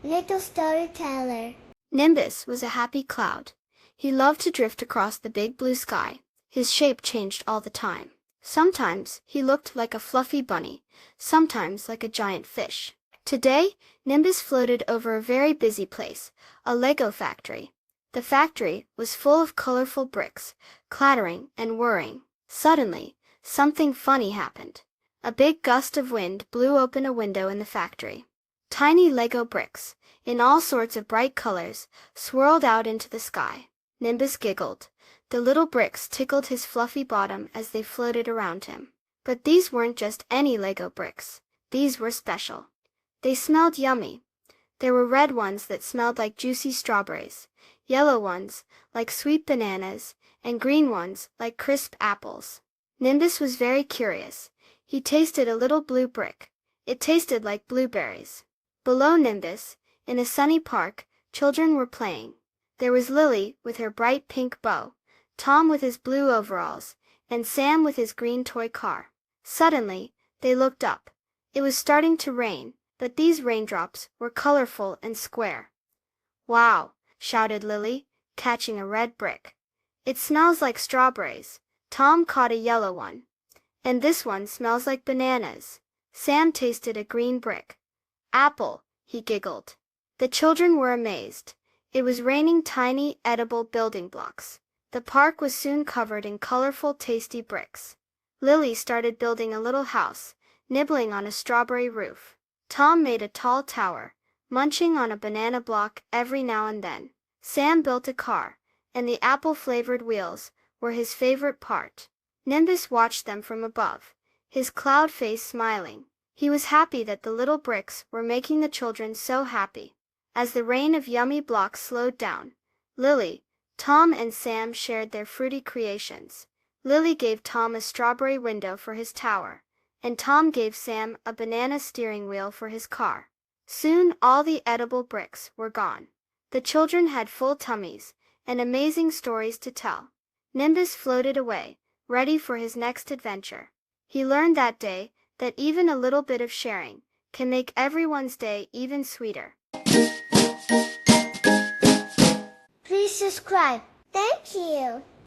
Little storyteller. Nimbus was a happy cloud. He loved to drift across the big blue sky. His shape changed all the time. Sometimes he looked like a fluffy bunny, sometimes like a giant fish. Today, Nimbus floated over a very busy place, a Lego factory. The factory was full of colorful bricks, clattering and whirring. Suddenly, something funny happened. A big gust of wind blew open a window in the factory. Tiny Lego bricks, in all sorts of bright colors, swirled out into the sky. Nimbus giggled. The little bricks tickled his fluffy bottom as they floated around him. But these weren't just any Lego bricks. These were special. They smelled yummy. There were red ones that smelled like juicy strawberries, yellow ones like sweet bananas, and green ones like crisp apples. Nimbus was very curious. He tasted a little blue brick. It tasted like blueberries. Below Nimbus, in a sunny park, children were playing. There was Lily with her bright pink bow, Tom with his blue overalls, and Sam with his green toy car. Suddenly, they looked up. It was starting to rain, but these raindrops were colorful and square. "Wow!" shouted Lily, catching a red brick. "It smells like strawberries." Tom caught a yellow one. "And this one smells like bananas." Sam tasted a green brick. "Apple," he giggled. The children were amazed. It was raining tiny, edible building blocks. The park was soon covered in colorful, tasty bricks. Lily started building a little house, nibbling on a strawberry roof. Tom made a tall tower, munching on a banana block every now and then. Sam built a car, and the apple-flavored wheels were his favorite part. Nimbus watched them from above, his cloud face smiling. He was happy that the little bricks were making the children so happy. As the rain of yummy blocks slowed down, Lily, Tom and Sam shared their fruity creations. Lily gave Tom a strawberry window for his tower, and Tom gave Sam a banana steering wheel for his car. Soon all the edible bricks were gone. The children had full tummies and amazing stories to tell. Nimbus floated away, ready for his next adventure. He learned that day that even a little bit of sharing can make everyone's day even sweeter. Please subscribe. Thank you.